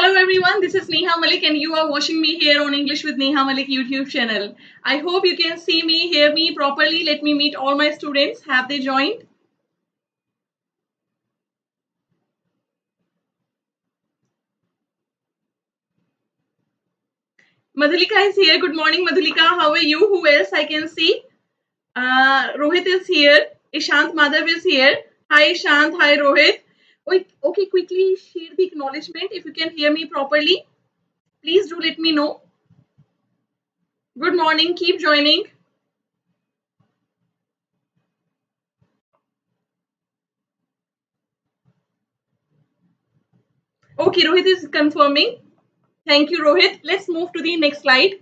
Hello everyone, this is Neha Malik and you are watching me here on English with Neha Malik YouTube channel. I hope you can see me, hear me properly. Let me meet all my students. Have they joined? Madhulika is here. Good morning, Madhulika. How are you? Who else I can see? Rohit is here. Ishant Madhav is here. Hi Ishant. Hi Rohit. Okay, quickly share the acknowledgement if you can hear me properly. Please do let me know. Good morning. Keep joining. Okay, Rohit is confirming. Thank you, Rohit. Let's move to the next slide.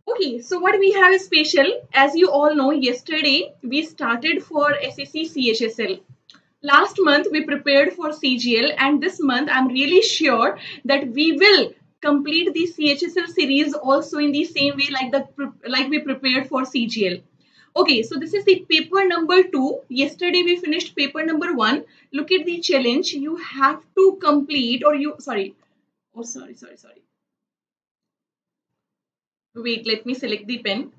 Okay, so what we have is special. As you all know, yesterday we started for SSC CHSL. Last month we prepared for CGL, and this month I'm really sure that we will complete the CHSL series also in the same way like we prepared for CGL. Okay, so this is the paper number 2. Yesterday we finished paper number 1. Look at the challenge. You have to complete, or you sorry. Oh, sorry. Wait, let me select the pen.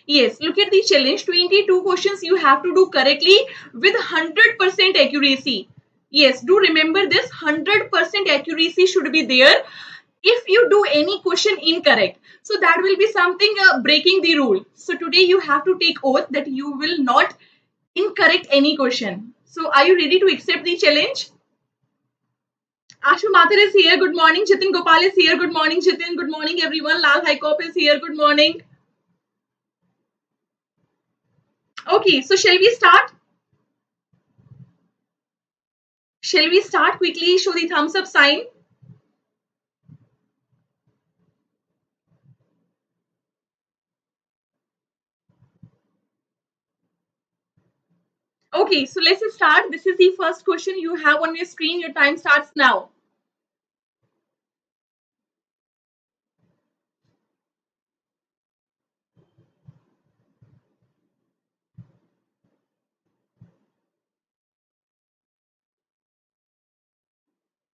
Yes, look at the challenge. 22 questions you have to do correctly with 100% accuracy. Yes, do remember this. 100% accuracy should be there. If you do any question incorrect, so that will be something breaking the rule. So today you have to take oath that you will not incorrect any question. So are you ready to accept the challenge? Ashu Mathur is here. Good morning. Jitin Gopal is here. Good morning, Jitin. Good morning, everyone. Lal Haikop is here. Good morning. Okay, so shall we start? Shall we start quickly? Show the thumbs up sign. Okay, so let's start. This is the first question you have on your screen. Your time starts now.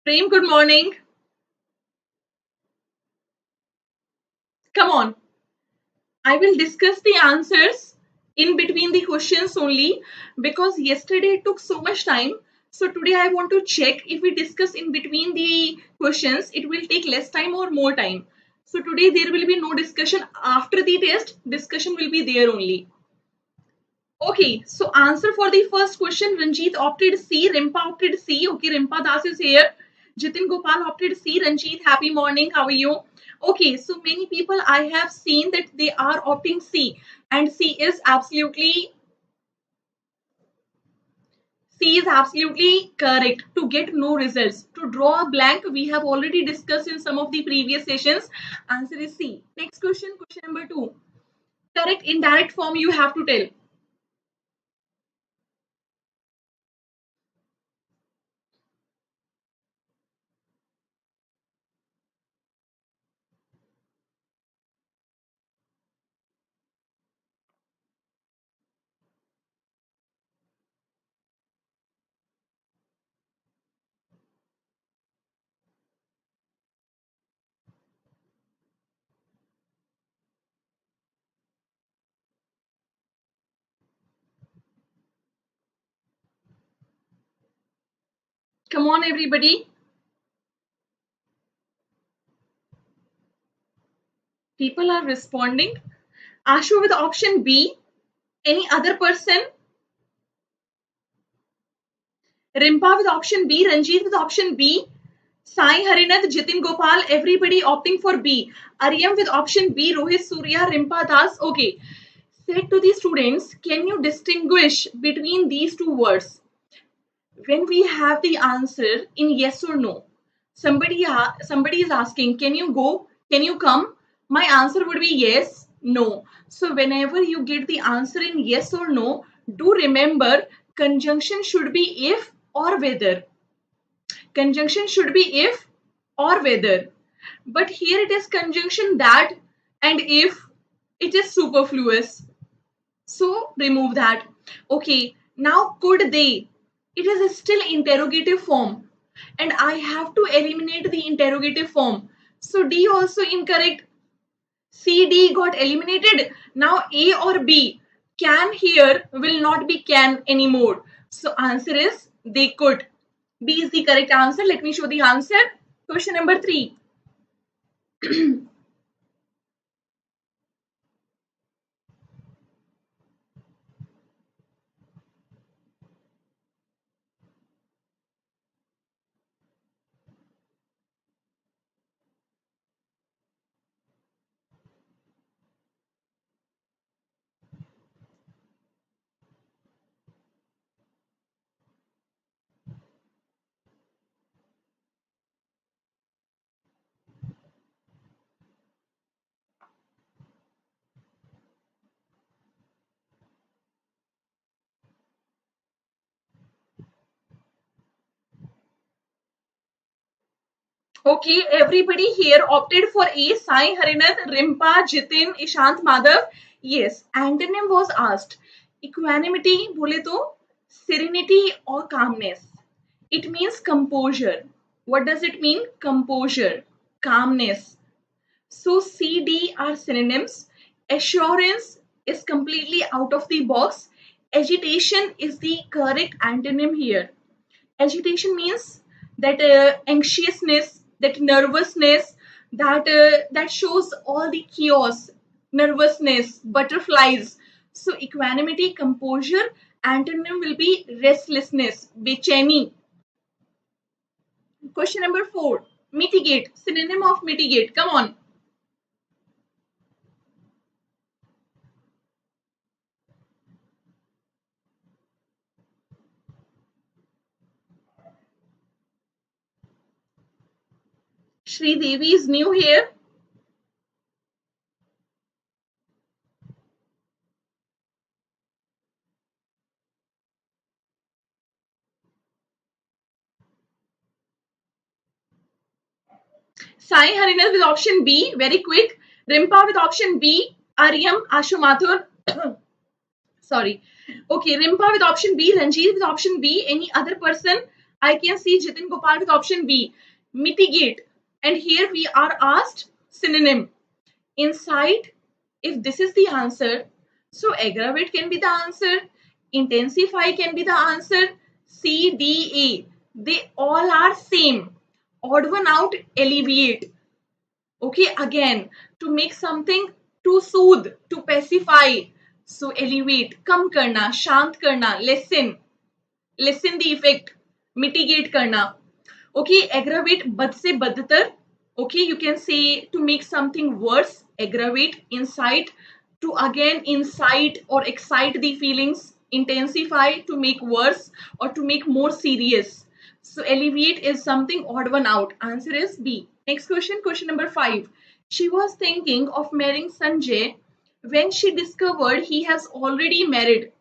Prem, good morning. Come on. I will discuss the answers in between the questions only because yesterday it took so much time. So today I want to check if we discuss in between the questions, it will take less time or more time. So today there will be no discussion after the test. Discussion will be there only. Okay, so answer for the first question, Ranjit opted C, Rimpa opted C. Okay, Rimpa Das is here. Jitin Gopal opted C. Ranjit, happy morning. How are you? Okay, so many people I have seen that they are opting C, and C is absolutely correct. To get no results, to draw a blank, we have already discussed in some of the previous sessions. Answer is C. Next question, question number 2. Correct indirect form you have to tell. Come on, everybody. People are responding. Ashu with option B. Any other person? Rimpa with option B. Ranjit with option B. Sai Harinath, Jitin Gopal, everybody opting for B. Aryam with option B. Rohit Surya, Rimpa Das. Okay. Said to the students, can you distinguish between these two words? When we have the answer in yes or no, somebody is asking, can you go? Can you come? My answer would be yes, no. So whenever you get the answer in yes or no, do remember conjunction should be if or whether. Conjunction should be if or whether. But here it is conjunction that and if, it is superfluous. So remove that. Okay, Now, could they? It is still interrogative form. And I have to eliminate the interrogative form. So D also incorrect. C, D got eliminated. Now A or B. Can here will not be can anymore. So answer is they could. B is the correct answer. Let me show the answer. Question number 3. Okay, everybody here opted for A. Sai, Harinath, Rimpa, Jitin, Ishant, Madhav. Yes, antonym was asked. Equanimity, bole to serenity or calmness. It means composure. What does it mean? Composure, calmness. So C, D are synonyms. Assurance is completely out of the box. Agitation is the correct antonym here. Agitation means that anxiousness, that nervousness, that shows all the chaos, nervousness, butterflies. So equanimity, composure. Antonym will be restlessness, bechani. Question number 4. Mitigate. Synonym of mitigate. Come on. Shri Devi is new here. Sai Harinath with option B, very quick. Rimpa with option B. Aryam, Ashu Mathur. Sorry. Okay, Rimpa with option B. Ranjit with option B. Any other person? I can see Jitin Gopal with option B. Mitigate. And here we are asked synonym. Insight, if this is the answer, so aggravate can be the answer. Intensify can be the answer. C, D, A. They all are same. Odd one out, alleviate. Okay, again, to make something, to soothe, to pacify. So elevate, कम करना, शांत करना, lessen the effect, mitigate करना. Okay, aggravate, बद से बदतर. Okay, you can say to make something worse, aggravate, incite, to again incite or excite the feelings, intensify, to make worse or to make more serious. So alleviate is something odd one out. Answer is B. Next question, question number 5. She was thinking of marrying Sanjay when she discovered he has already married.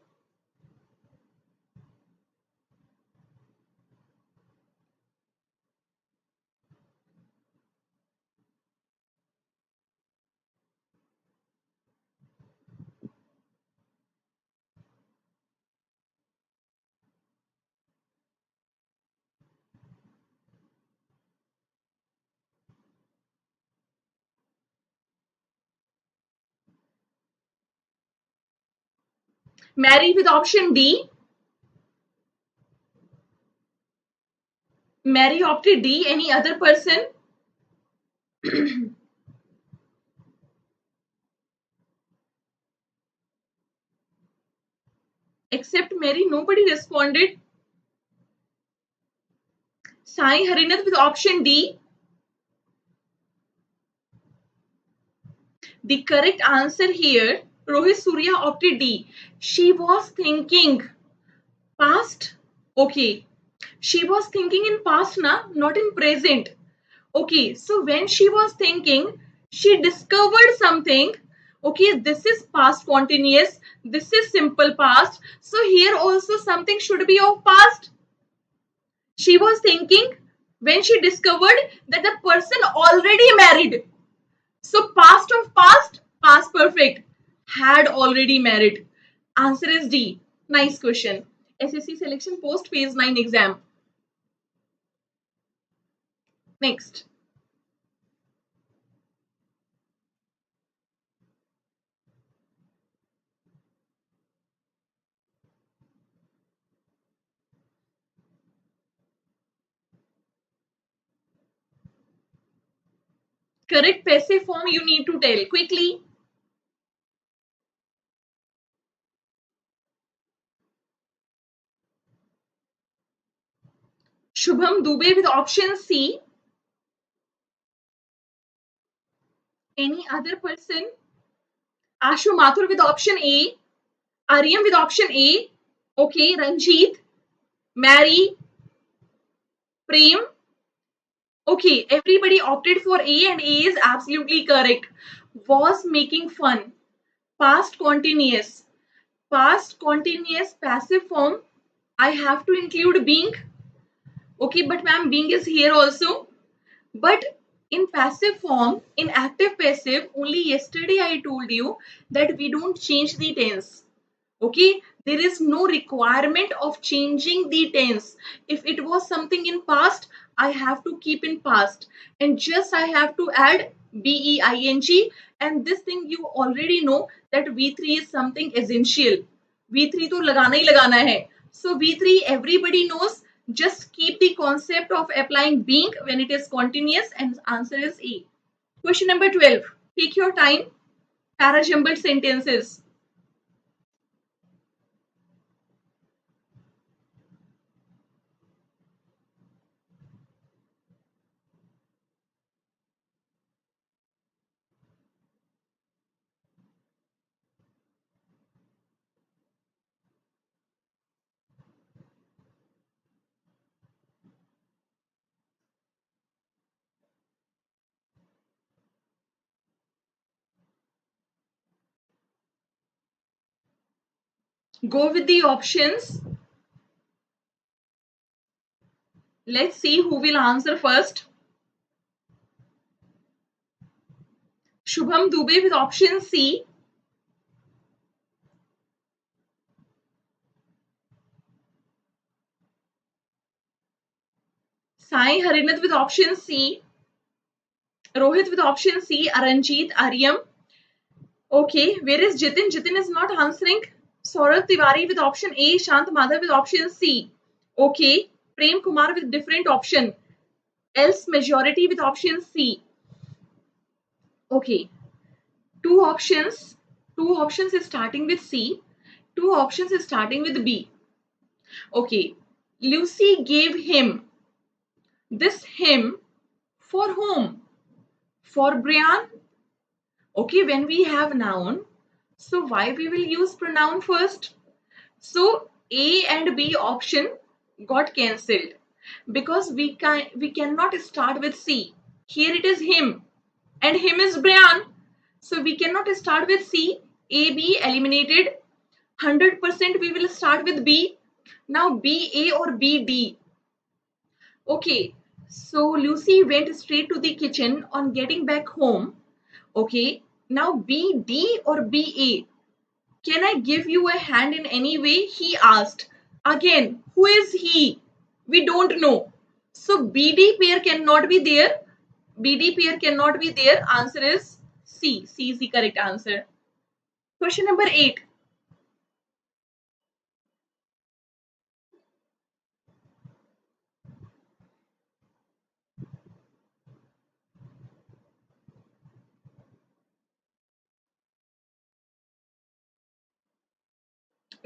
Marry with option D. Mary opted D. Any other person? Except Mary, nobody responded. Sai Harinath with option D. The correct answer here, Rohit Surya opted D. She was thinking past. Okay. She was thinking in past, na, not in present. Okay, so when she was thinking, she discovered something. Okay, this is past continuous. This is simple past. So here also something should be of past. She was thinking when she discovered that the person already married. So past of past, past perfect, had already married. Answer is D. Nice question. SSC selection post phase 9 exam. Next. Correct passive form you need to tell quickly. Shubham Dubey with option C. Any other person? Ashu Mathur with option A. Aryam with option A. Okay, Ranjit, Mary, Prem. Okay, everybody opted for A and A is absolutely correct. Was making fun. Past continuous. Past continuous passive form. I have to include being. Okay, but ma'am, being is here also. But in passive form, in active passive, only yesterday I told you that we don't change the tense. Okay, there is no requirement of changing the tense. If it was something in past, I have to keep in past, and just I have to add BEING, and this thing you already know that V3 is something essential. V3 तो लगाना ही लगाना है. So V3 everybody knows. Just keep the concept of applying being when it is continuous, and answer is A. Question number 12. Take your time. Parajumbled sentences. Go with the options. Let's see who will answer first. Shubham Dubey with option C. Sai Harinath with option C. Rohit with option C. Aranjit, Aryam. Okay, where is Jitin? Jitin is not answering. Saurav Tiwari with option A. Shant Madhav with option C. Okay, Prem Kumar with different option. Else majority with option C. Okay, two options. Two options is starting with C. Two options is starting with B. Okay, Lucy gave him. This him for whom? For Brian. Okay, when we have noun, so why we will use pronoun first? So A and B option got cancelled because we cannot start with C. Here it is him and him is Brian. So we cannot start with C. A, B eliminated. 100% we will start with B. Now B, A or B, D. Okay, so Lucy went straight to the kitchen on getting back home. Okay, now B, D or B, A. Can I give you a hand in any way? He asked. Again, who is he? We don't know. So BD pair cannot be there. BD pair cannot be there. Answer is C. C is the correct answer. Question number 8.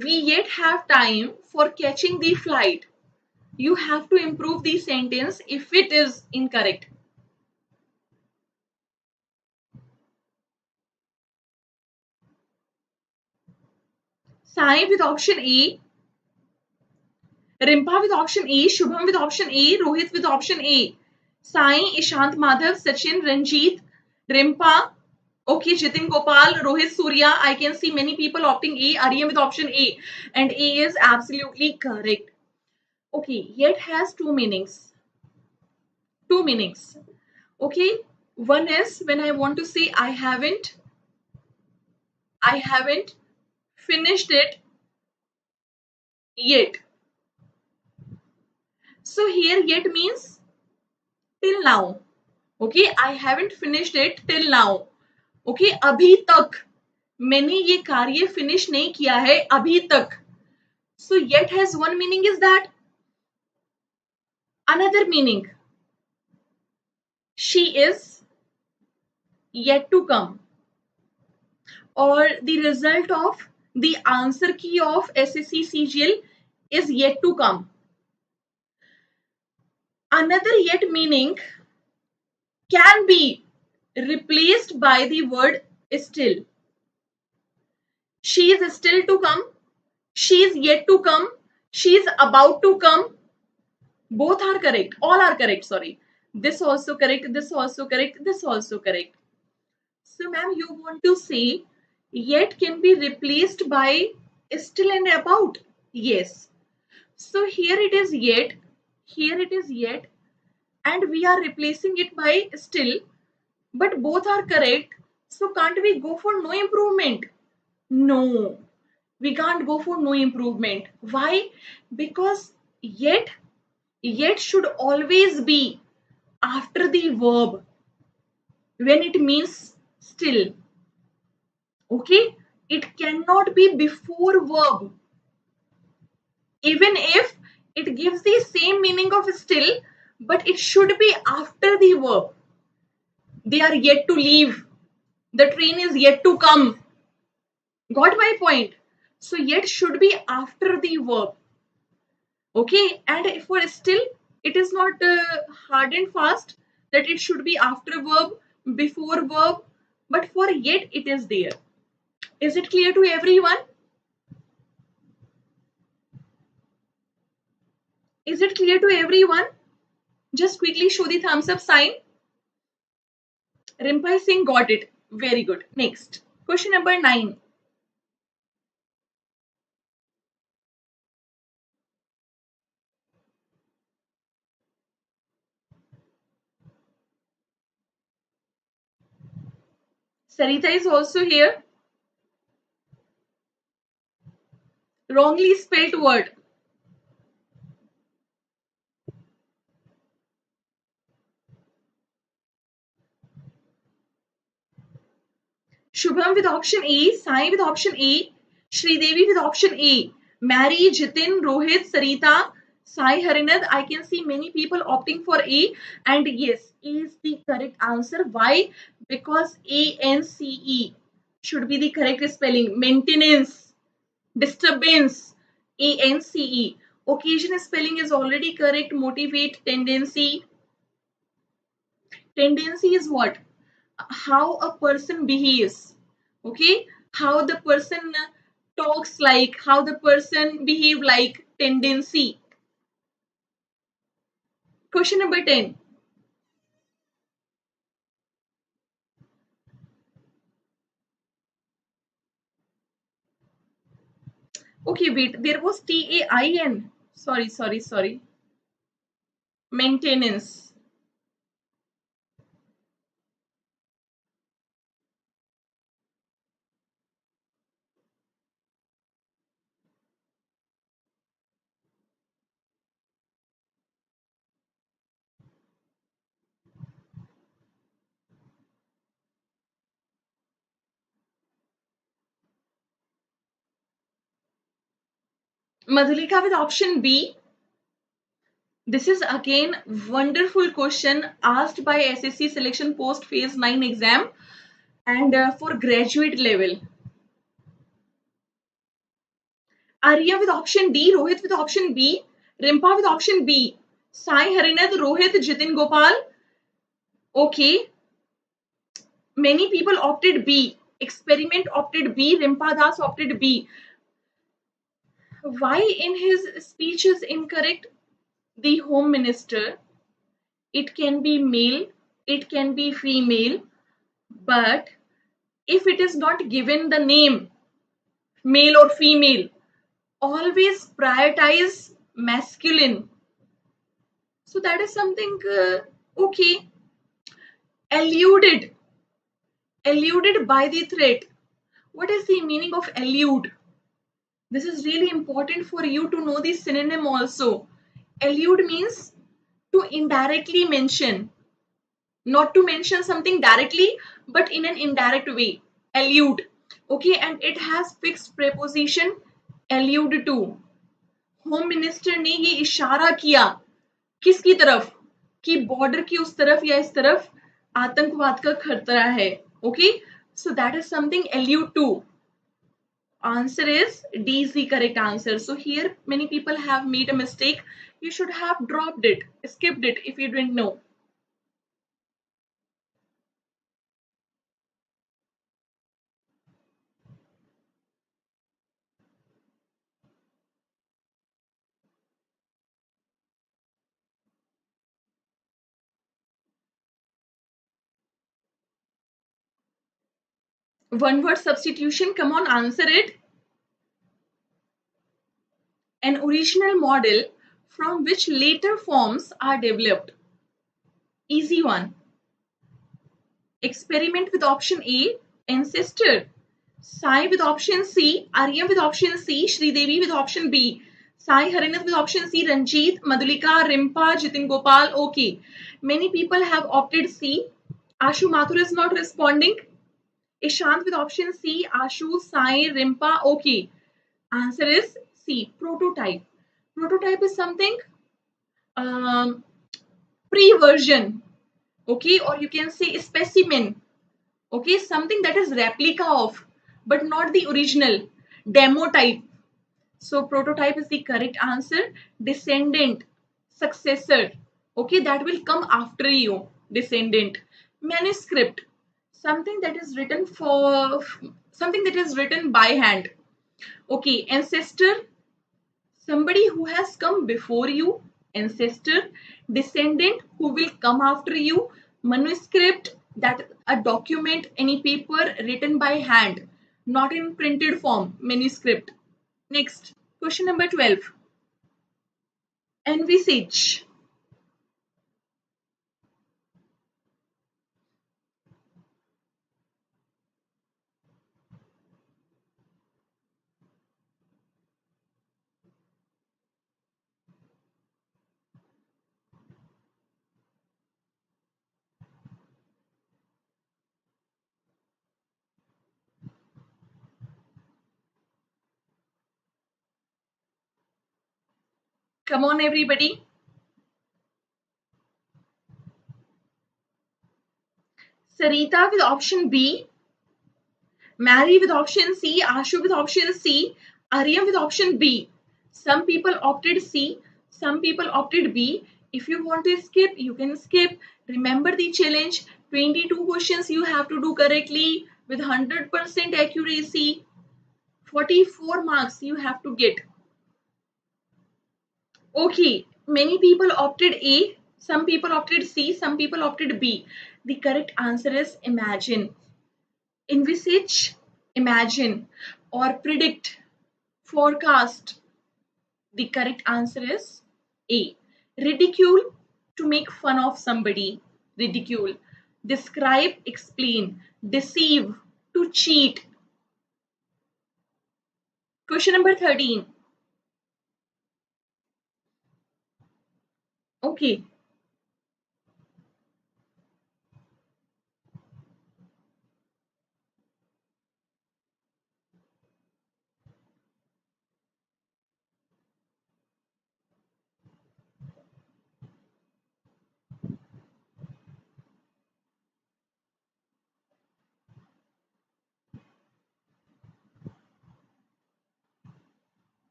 We yet have time for catching the flight. You have to improve the sentence if it is incorrect. Sai with option A. Rimpa with option A. Shubham with option A. Rohit with option A. Sai, Ishant Madhav, Sachin, Ranjit, Rimpa. Okay, Jitin Gopal, Rohit Surya. I can see many people opting A. Aryam with option A. And A is absolutely correct. Okay, yet has two meanings. Two meanings. Okay, one is when I want to say I haven't finished it Yet. So here yet means till now. Okay, I haven't finished it till now. Okay, अभी तक मैंने ये कार्य finish नहीं किया है अभी तक. So yet has one meaning is that. Another meaning, she is yet to come, or the result of the answer key of SSC CHSL is yet to come. Another yet meaning can be replaced by the word still. She is still to come, she is yet to come, she is about to come. Both are correct, all are correct, sorry. This also correct, this also correct, this also correct. So ma'am, you want to say yet can be replaced by still and about? Yes. So here it is yet, here it is yet, and we are replacing it by still, but both are correct. So can't we go for no improvement? No, we can't go for no improvement. Why? Because yet should always be after the verb when it means still. Okay, it cannot be before verb. Even if it gives the same meaning of still, but it should be after the verb. They are yet to leave. The train is yet to come. Got my point? So yet should be after the verb. Okay, and for still, it is not hard and fast that it should be after verb, before verb, but for yet it is there. Is it clear to everyone? Is it clear to everyone? Just quickly show the thumbs up sign. Rimpai Singh got it. Very good. Next. Question number 9. Sarita is also here. Wrongly spelled word. Shubham with option A, Sai with option A, Sridevi with option A, Mary, Jitin, Rohit, Sarita, Sai, Harinad. I can see many people opting for A, and yes, A is the correct answer. Why? Because ANCE should be the correct spelling. Maintenance, disturbance, ANCE. Occasion spelling is already correct. Motivate, tendency. Tendency is what? How a person behaves. Okay, how the person talks, like how the person behave, like tendency. Question number 10. Okay, wait, there was TAIN. Sorry. Maintenance. Madhulika with option B. This is again wonderful question asked by SSC selection post phase 9 exam, and for graduate level. Arya with option D, Rohit with option B, Rimpa with option B, Sai, Harinad, Rohit, Jitin, Gopal. Okay, many people opted B. Experiment opted B. Rimpa Das opted B. Why in his speech is incorrect? The Home Minister. It can be male, it can be female, but if it is not given the name, male or female, always prioritize masculine. So that is something okay. Eluded. Eluded by the threat. What is the meaning of elude? This is really important for you to know the synonym also. Allude means to indirectly mention, not to mention something directly, but in an indirect way. Allude. Okay, and it has fixed preposition allude to. Home minister ने ये इशारा किया किसकी तरफ कि border की उस तरफ या इस तरफ आतंकवाद का खतरा है. Okay, so that is something allude to. Answer is D is the correct answer. So here many people have made a mistake. You should have dropped it, skipped it if you didn't know. One word substitution, come on, answer it. An original model from which later forms are developed. Easy one. Experiment with option A, ancestor. Sai with option C, Aryam with option C, Sridevi with option B. Sai Harinath with option C, Ranjit, Madhulika, Rimpa, Jitin Gopal. Okay. Many people have opted C. Ashu Mathur is not responding. Ishant with option C, Ashu, Sai, Rimpa. Okay. Answer is C, prototype. Prototype is something um, pre-version. Okay, or you can say specimen. Okay, something that is replica of, but not the original. Demo type. So prototype is the correct answer. Descendant, successor. Okay, that will come after you. Descendant. Manuscript, something that is written for something that is written by hand. Okay, ancestor, somebody who has come before you. Ancestor. Descendant, who will come after you. Manuscript, that a document, any paper written by hand, not in printed form. Manuscript. Next, question number 12. Envisage. Come on, everybody. Sarita with option B. Mary with option C. Ashu with option C. Aryam with option B. Some people opted C. Some people opted B. If you want to skip, you can skip. Remember the challenge. 22 questions you have to do correctly with 100% accuracy. 44 marks you have to get. Okay, many people opted A, some people opted C, some people opted B. The correct answer is imagine. Envisage, imagine, or predict, forecast. The correct answer is A. Ridicule, to make fun of somebody. Ridicule. Describe, explain. Deceive, to cheat. Question number 13. Okay.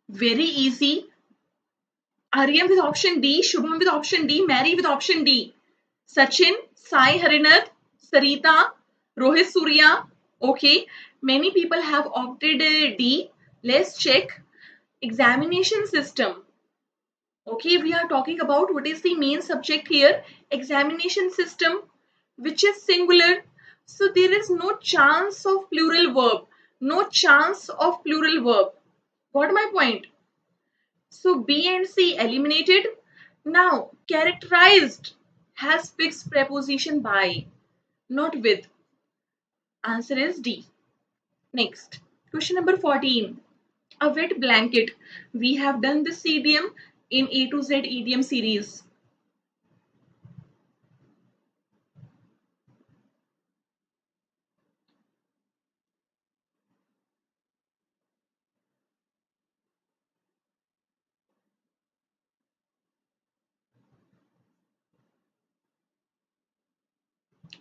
Very easy. Aryam with option D, Shubham with option D, Mary with option D. Sachin, Sai Harinath, Sarita, Rohit Surya. Okay, many people have opted D. Let's check. Examination system. Okay, we are talking about what is the main subject here. Examination system, which is singular. So there is no chance of plural verb. No chance of plural verb. Got my point? So B and C eliminated. Now characterized has fixed preposition by, not with. Answer is D. Next, Question number 14. A wet blanket. We have done this idiom in A to Z idiom series.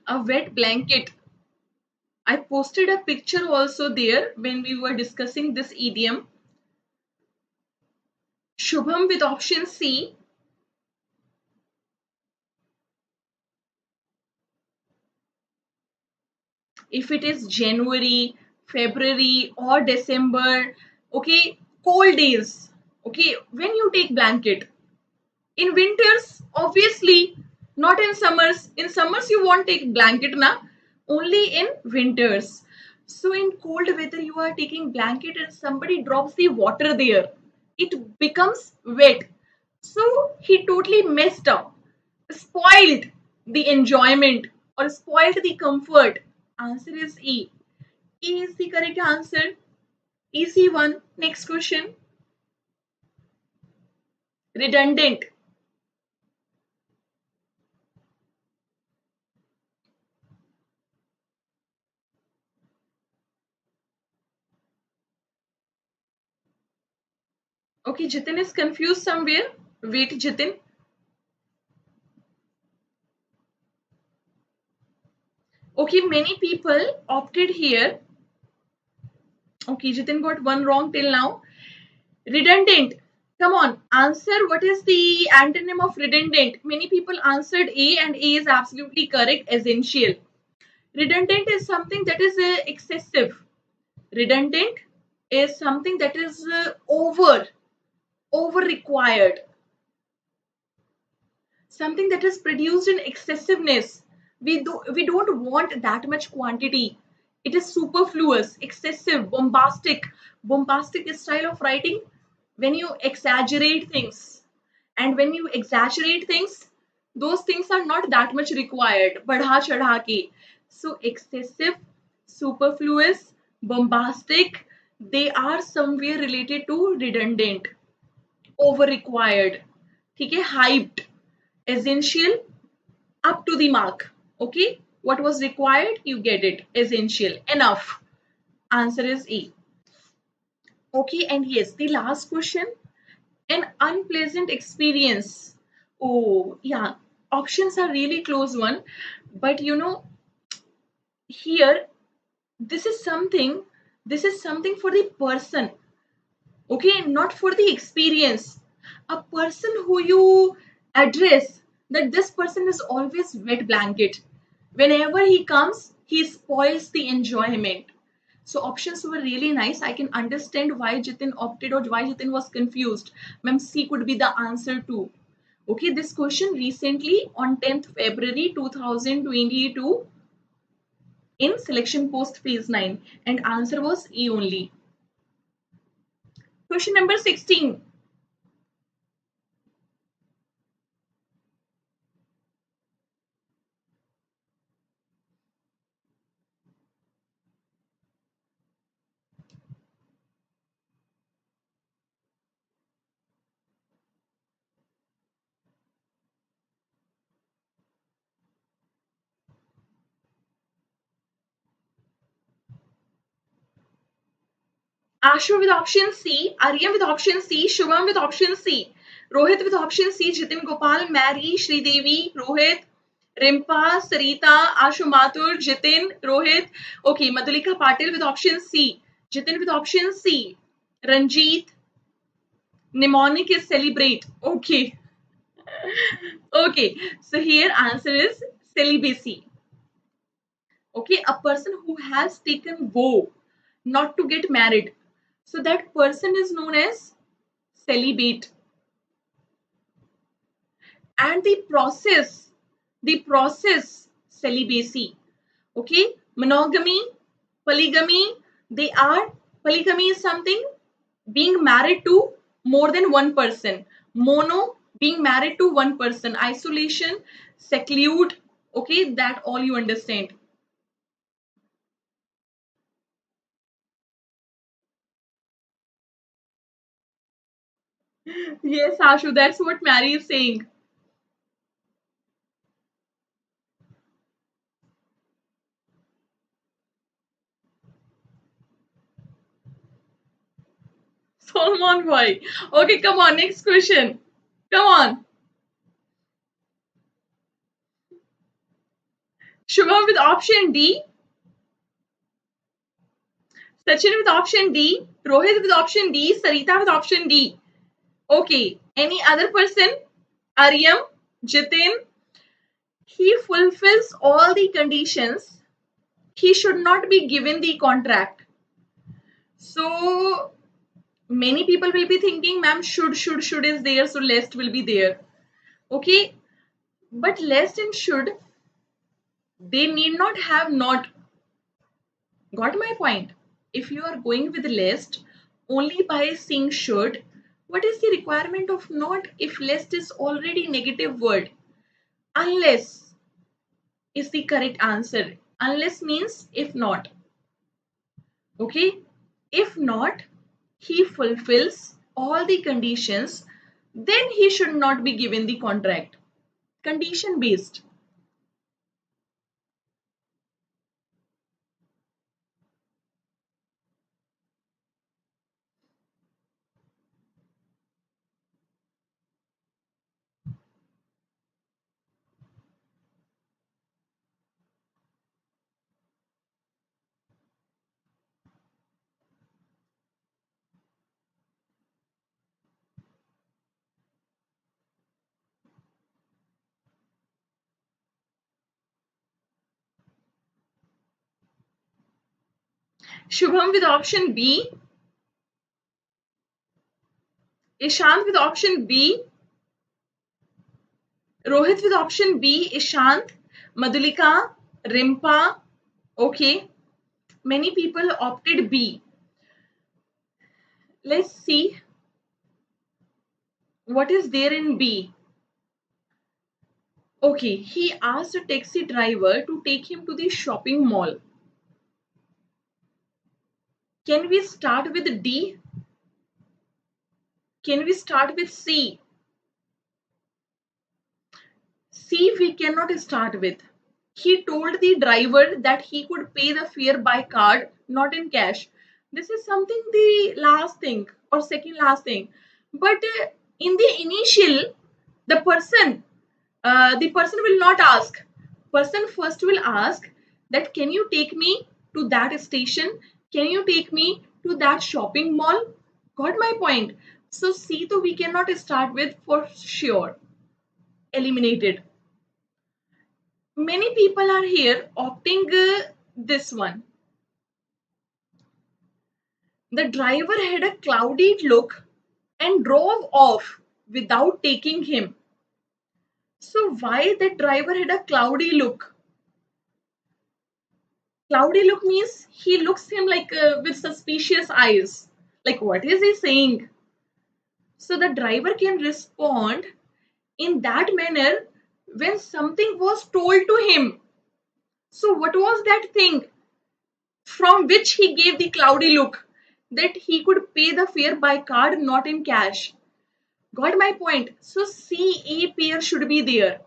A wet blanket. I posted a picture also there when we were discussing this idiom. Shubham with option C. If it is January, February, or December, okay, cold days, okay, when you take blanket. In winters, obviously, not in summers. In summers, you won't take blanket, na? Only in winters. So in cold weather, you are taking blanket and somebody drops the water there. It becomes wet. So he totally messed up, spoiled the enjoyment or spoiled the comfort. Answer is E. E is the correct answer. Easy one. Next question. Redundant. Okay, Jitin is confused somewhere. Wait, Jitin. Okay, many people opted here. Okay, Jitin got one wrong till now. Redundant. Come on, answer what is the antonym of redundant? Many people answered A and A is absolutely correct. Essential. Redundant is something that is excessive. Redundant is something that is over required. Something that is produced in excessiveness. We don't want that much quantity. It is superfluous, excessive, bombastic style of writing when you exaggerate things. And when you exaggerate things, those things are not that much required. Badha chadha ke. So excessive, superfluous, bombastic, they are somewhere related to redundant, over required, ठीक है, hyped, essential, up to the mark. Okay, what was required, you get it. Essential, enough. Answer is E. Okay, and yes, the last question. An unpleasant experience. Oh yeah, options are really close one, but here, this is something, this is something for the person, okay, not for the experience. A person who you address, that this person is always wet blanket. Whenever he comes, he spoils the enjoyment. So options were really nice. I can understand why Jitin opted or why Jitin was confused. Ma'am, C could be the answer too. Okay, this question recently on 10th February 2022 in selection post phase 9, and answer was E only. Question number 16. Ashu with option C, Arya with option C, Shubham with option C, Rohit with option C, Jitin Gopal, Mary, Sridevi, Rohit, Rimpa, Sarita, Ashu Mathur, Jitin, Rohit. Okay, Madhulika Patil with option C, Jitin with option C, Ranjit, mnemonic is celebrate. Okay. Okay, so here answer is celibacy. Okay, a person who has taken vow not to get married. So that person is known as celibate. And the process celibacy. Okay, monogamy, polygamy, they are, polygamy is something being married to more than one person. Mono, being married to one person. Isolation, seclude. Okay, that all you understand. Yes, Ashu, that's what Mary is saying. Salman boy. Okay, come on, next question. Come on. Shubham with option D, Sachin with option D, Rohit with option D, Sarita with option D. Okay, any other person? Aryam, Jitin, he fulfills all the conditions. He should not be given the contract. So many people will be thinking, ma'am, should is there, so lest will be there. Okay, but lest and should, they need not have not. Got my point? If you are going with lest only by saying should, what is the requirement of not if lest is already negative word? Unless is the correct answer. Unless means if not. Okay? If not, he fulfills all the conditions, then he should not be given the contract. Condition based. Shubham with option B, Ishant with option B, Rohit with option B, Ishant, Madhulika, Rimpa. Okay, many people opted B. Let's see what is there in B. Okay, he asked a taxi driver to take him to the shopping mall. Can we start with D? Can we start with C? C we cannot start with. He told the driver that he could pay the fare by card, not in cash. This is something the last thing or second last thing. But in the initial, the person will not ask. Person first will ask that can you take me to that station? Can you take me to that shopping mall? Got my point. So C to we cannot start with for sure. Eliminated. Many people are here opting this one. The driver had a cloudy look and drove off without taking him. So why the driver had a cloudy look? Cloudy look means he looks him like with suspicious eyes. Like what is he saying? So the driver can respond in that manner when something was told to him. So what was that thing from which he gave the cloudy look? That he could pay the fare by card, not in cash. Got my point? So CA pair should be there.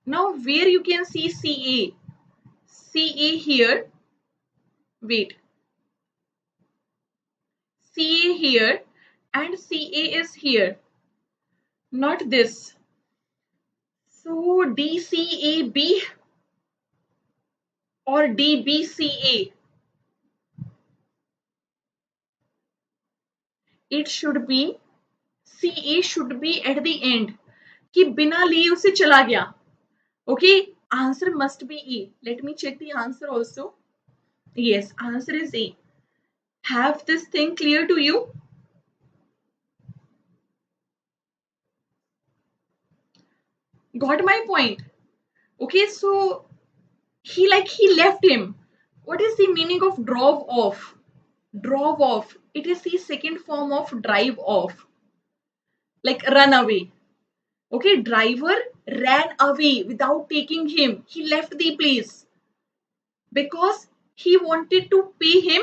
Now where you can see CA? CA here. Wait. CA here and CA is here. Not this. So DCAB or DBCA. It should be CA should be at the end. कि बिना लिए उसे चला गया. Okay, answer must be A. Let me check the answer also. Yes, answer is A. Have this thing clear to you? Got my point? Okay, so he left him. What is the meaning of drove off? Drove off. It is the second form of drive off. Like run away. Okay, driver ran away without taking him. He left the place because he wanted to pay him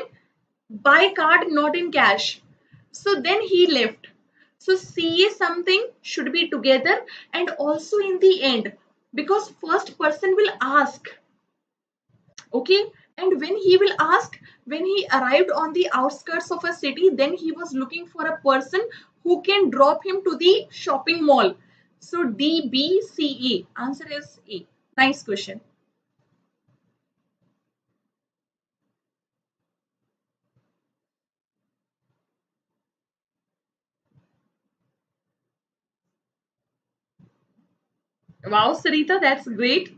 by card, not in cash. So then he left. So CA something should be together and also in the end, because first person will ask. Okay, and when he will ask, when he arrived on the outskirts of a city, then he was looking for a person who can drop him to the shopping mall. So D, B, C, A. Answer is A. Nice question. Wow, Sarita, that's great.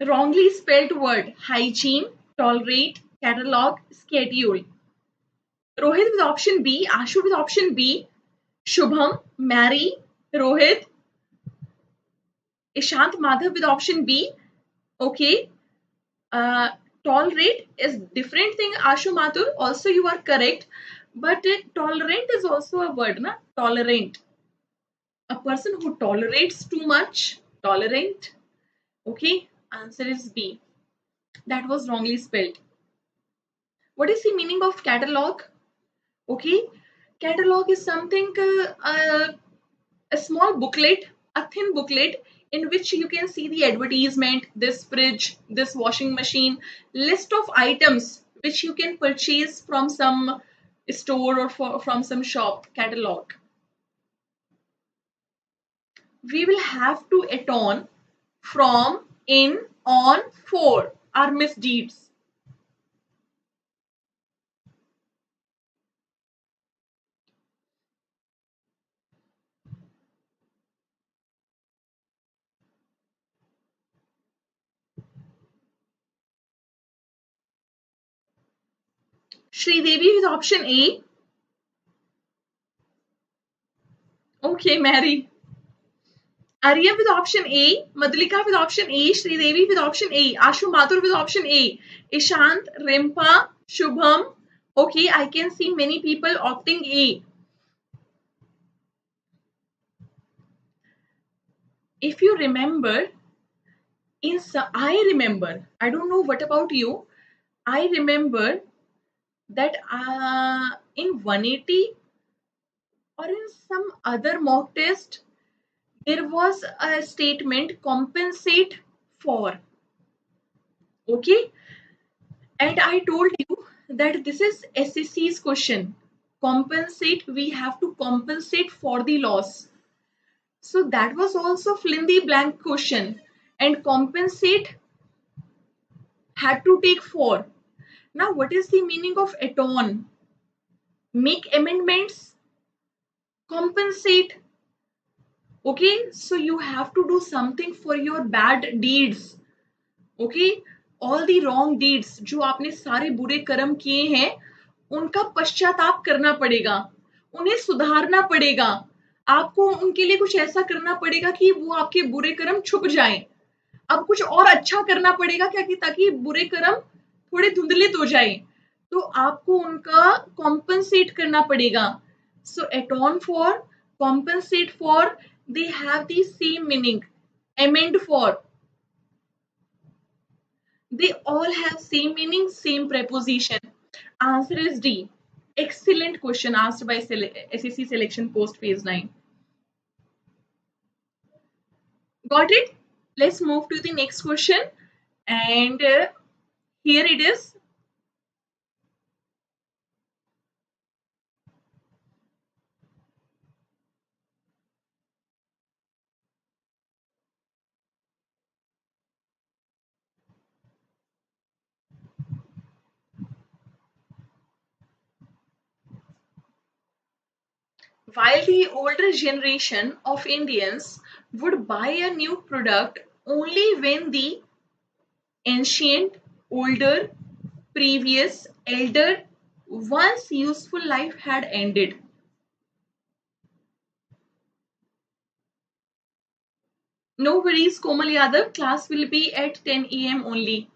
Wrongly spelled word: hygiene, tolerate, catalog, schedule. Rohit with option B, Ashu with option B, Shubham, marry, Rohit, Ishant Madhav with option B. Okay. Uh, Tolerate is different thing, Ashu Mathur. Also, you are correct. But tolerant is also a word, na? Tolerant. A person who tolerates too much. Tolerant. Okay. Answer is B. That was wrongly spelled. What is the meaning of catalog? Okay. Catalog is something, a small booklet, a thin booklet in which you can see the advertisement, this fridge, this washing machine, list of items which you can purchase from some store or from some shop. Catalog. We will have to atone from, in, on, for our misdeeds. Sri Devi with option A. Okay, Mary. Arya with option A, Madhulika with option A, Sridevi with option A, Ashu Mathur with option A, Ishant, Rimpa, Shubham. Okay, I can see many people opting A. If you remember, I remember, I don't know what about you, I remember that in 180 or in some other mock test, there was a statement compensate for. Okay, and I told you that this is SSC's question. Compensate, we have to compensate for the loss. So that was also fill in the blank question. And compensate had to take for. Now, what is the meaning of atone? Make amendments, compensate. Okay, so you have to do something for your bad deeds. Okay, all the wrong deeds, जो आपने सारे बुरे कर्म किए हैं उनका पश्चाताप करना पड़ेगा, उन्हें सुधारना पड़ेगा, आपको उनके लिए कुछ ऐसा करना पड़ेगा कि वो आपके बुरे कर्म छुप जाएं। अब कुछ और अच्छा करना पड़ेगा क्या कि ताकि बुरे कर्म थोड़े धुंधलित हो जाएं, तो आपको उनका कॉम्पनसेट करना पड़ेगा। So atone for, compensate for, they have the same meaning. amend for, they all have same meaning, same preposition. Answer is D. Excellent question asked by SSC selection post phase 9. Got it? Let's move to the next question. And here it is. While the older generation of Indians would buy a new product only when the ancient, older, previous, elder, once useful life had ended. No worries, Komal Yadav. Class will be at 10 a.m. only.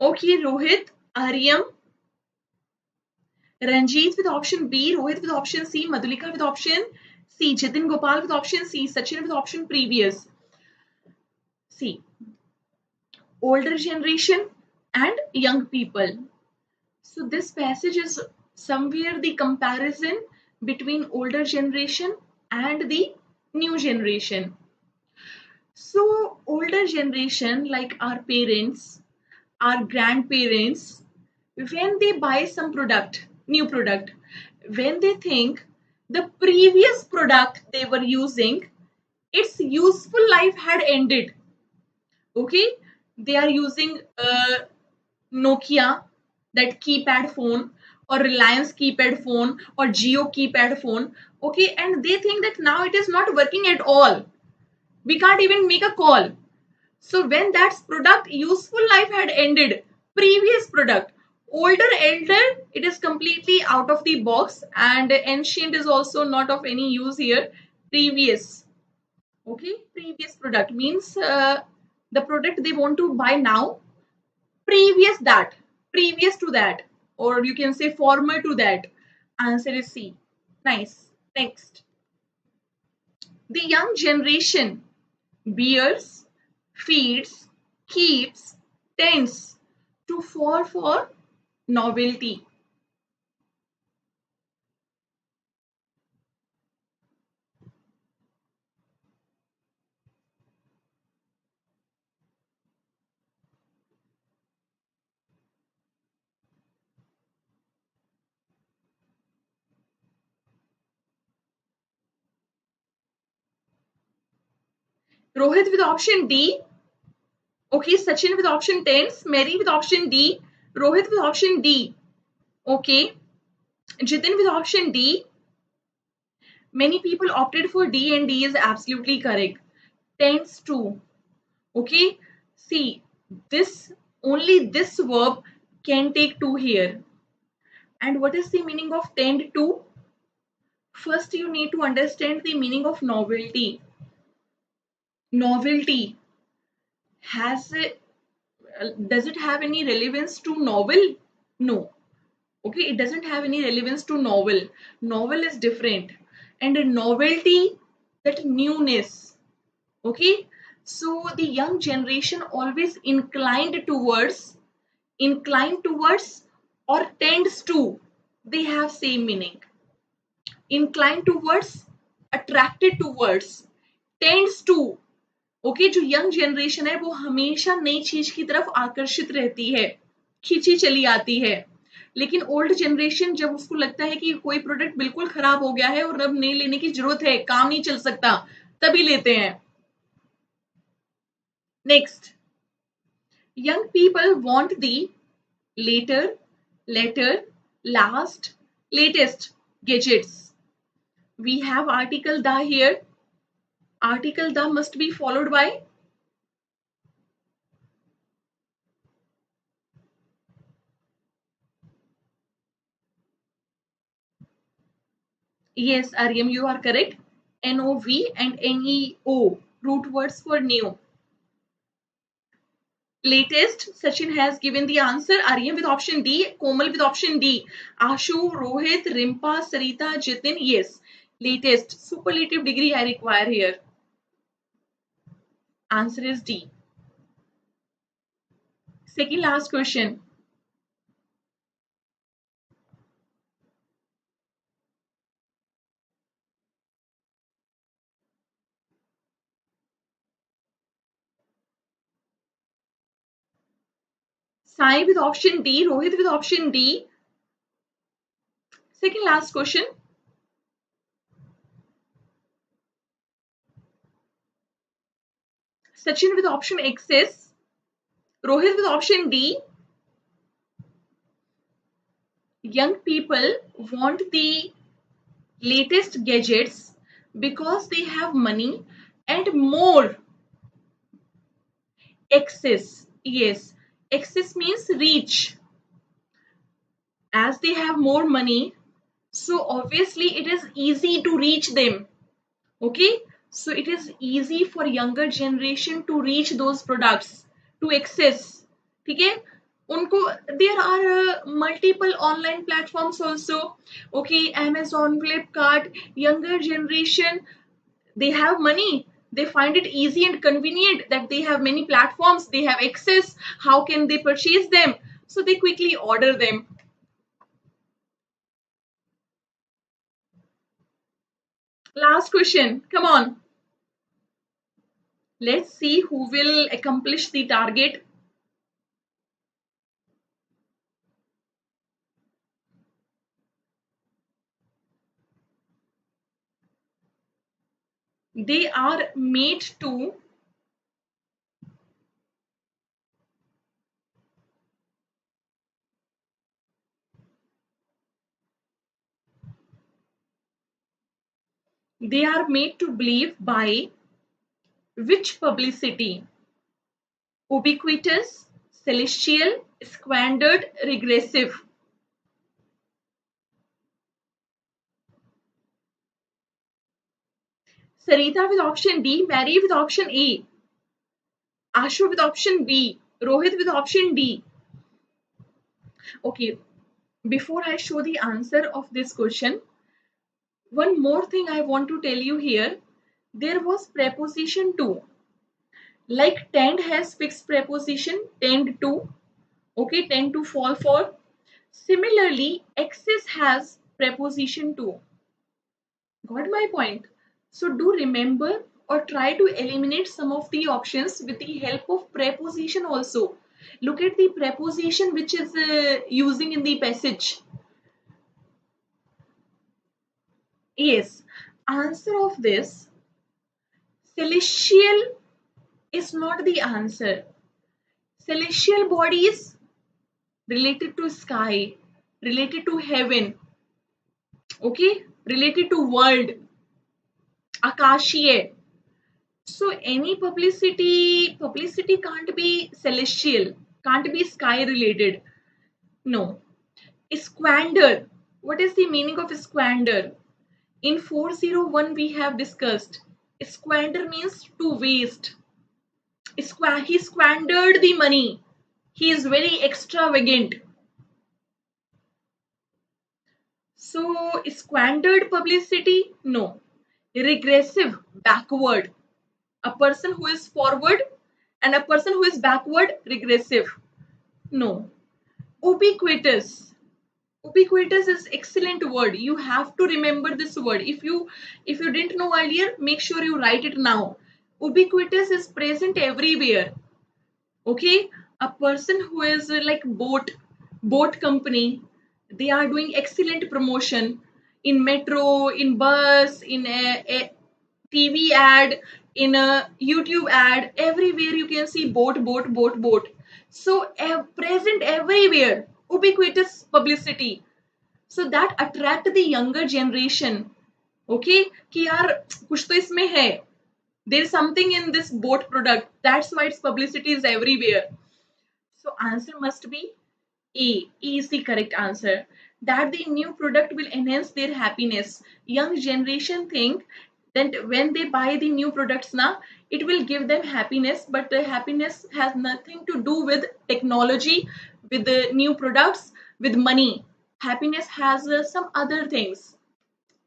Okay, Rohit, Aryam, Ranjit with option B, Rohit with option C, Madhulika with option C, Jitin Gopal with option C, Sachin with option previous. C. Older generation and young people. So this passage is somewhere the comparison between older generation and the new generation. So older generation, like our parents, our grandparents, when they buy some product, new product, when they think the previous product they were using, its useful life had ended. Okay, they are using Nokia, that keypad phone, or Reliance keypad phone, or Geo keypad phone. Okay, and they think that now it is not working at all. We can't even make a call. So when that product useful life had ended, previous product, older elder, it is completely out of the box, and ancient is also not of any use here. Previous, okay, previous product means the product they want to buy now, previous that, previous to that, or you can say former to that. Answer is C. Nice. Next, the young generation bears, feeds, keeps, tends to fall for novelty. Rohit with option D. Okay, Sachin with option tends, Mary with option D, Rohit with option D. Okay, Jitin with option D. Many people opted for D, and D is absolutely correct. Tends to. Okay, see, this, only this verb can take to here. And what is the meaning of tend to? First, you need to understand the meaning of novelty. Novelty has a, does it have any relevance to novel? No. Okay, it doesn't have any relevance to novel. Novel is different, and a novelty, that newness. Okay, so the young generation always inclined towards or tends to, they have same meaning. Inclined towards, attracted towards, tends to. Okay, जो young generation है वो हमेशा नई चीज की तरफ आकर्षित रहती है, खींची चली आती है. लेकिन ओल्ड जनरेशन, जब उसको लगता है कि कोई प्रोडक्ट बिल्कुल खराब हो गया है और अब नए लेने की जरूरत है, काम नहीं चल सकता, तभी लेते हैं. Next, young people want the later, later, last, latest gadgets. We have article the here. Article the must be followed by yes, Aryam, you are correct. NOV and NEO, root words for new. Latest, Sachin has given the answer. Aryam with option D, Komal with option D, Ashu, Rohit, Rimpa, Sarita, Jitin, yes. Latest, superlative degree I require here. Answer is D. Second last question. Sai with option D, Rohit with option D. Second last question. Sachin with option XS, Rohit with option D. Young people want the latest gadgets because they have money and more access. Yes, access means reach. As they have more money, so obviously it is easy to reach them. Okay, so it is easy for younger generation to reach those products, to access. ठीक है, उनको there are multiple online platforms also. Okay, Amazon, Flipkart, younger generation, they have money, they find it easy and convenient that they have many platforms, they have access, how can they purchase them, so they quickly order them. Last question, come on, let's see who will accomplish the target. They are made to they are made to believe by which publicity? Ubiquitous, celestial, squandered, regressive. Sarita with option D, Mary with option A, Ashu with option B, Rohit with option D. Okay, before I show the answer of this question, one more thing I want to tell you here. There was preposition to. Like tend has fixed preposition, tend to. Okay, tend to fall for. Similarly, excess has preposition to. Got my point? So do remember or try to eliminate some of the options with the help of preposition also. Look at the preposition which is using in the passage. Yes, answer of this, celestial is not the answer. Celestial bodies related to sky, related to heaven, okay, related to world, akashiye. So any publicity can't be celestial, can't be sky related. No. Squander. What is the meaning of squander? In 401 we have discussed. Squander means to waste. He squandered the money. He is very extravagant. So squandered publicity? No. Regressive, backward. A person who is forward and a person who is backward, regressive. No. Ubiquitous. Ubiquitous is excellent word. You have to remember this word. If you didn't know earlier, make sure you write it now. Ubiquitous is present everywhere. Okay, a person who is like boat company, they are doing excellent promotion in metro, in bus, in a TV ad, in a YouTube ad, everywhere you can see boat. So present everywhere, ubiquitous publicity. So that attract the younger generation. Okay, कि यार कुछ तो इसमें है. There is something in this boat product. That's why its publicity is everywhere. So answer must be A. E is the correct answer. That the new product will enhance their happiness. Young generation think that when they buy the new products now, it will give them happiness, but the happiness has nothing to do with technology, with the new products, with money. Happiness has some other things.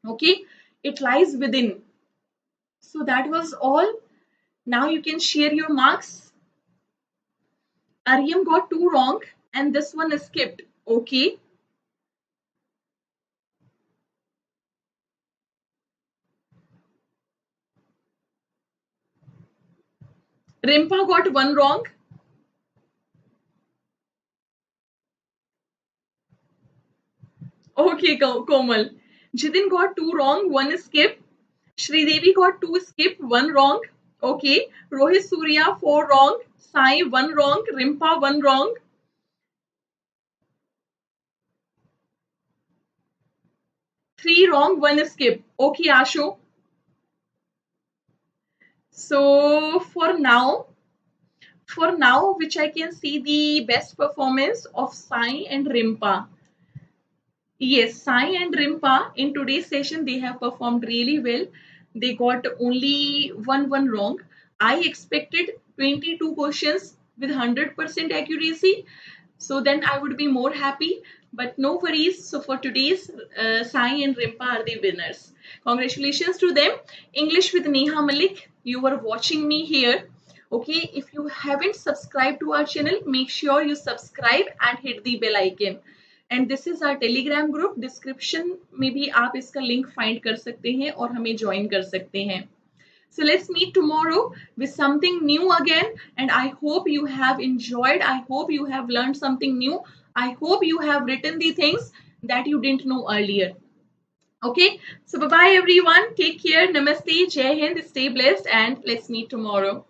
Okay, it lies within. So that was all. Now you can share your marks. Aryam got two wrong and this one is skipped. Okay. Rimpa got one wrong. Okay, Komal. Jitin got two wrong, one is skipped. Sridevi got two skip, one wrong. Okay. Rohit Surya, four wrong. Sai, one wrong. Rimpa, one wrong. Three wrong, one skip. Okay, Ashu. So for now, which I can see the best performance of Sai and Rimpa. Yes, Sai and Rimpa in today's session they have performed really well. They got only one wrong. I expected 22 questions with 100% accuracy. So then I would be more happy. But no worries. So for today's, Sai and Rimpa are the winners. Congratulations to them. English with Neha Malik. You were watching me here. Okay, if you haven't subscribed to our channel, make sure you subscribe and hit the bell icon. And this is our Telegram group. Description में भी आप इसका link find कर सकते हैं और हमें join कर सकते हैं. So let's meet tomorrow with something new again. And I hope you have enjoyed. I hope you have learned something new. I hope you have written the things that you didn't know earlier. Okay. So bye-bye everyone. Take care. Namaste. Jai Hind. Stay blessed. And let's meet tomorrow.